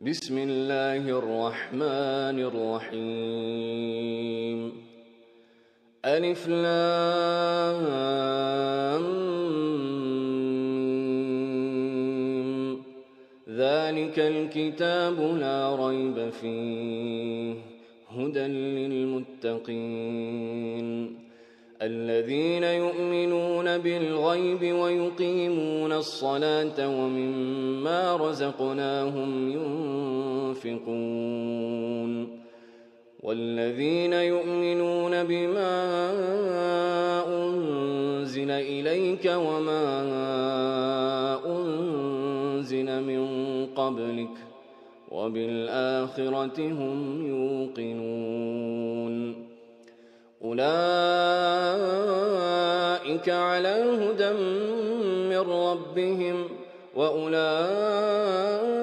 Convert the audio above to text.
بسم الله الرحمن الرحيم ألف لام ميم. ذلك الكتاب لا ريب فيه هدى للمتقين الذين يؤمنون بالغيب ويقيمون الصلاة ومما رزقناهم ينفقون والذين يؤمنون بما أنزل إليك وما أنزل من قبلك وبالآخرة هم يوقنون أولئك على هدى من ربهم وأولئك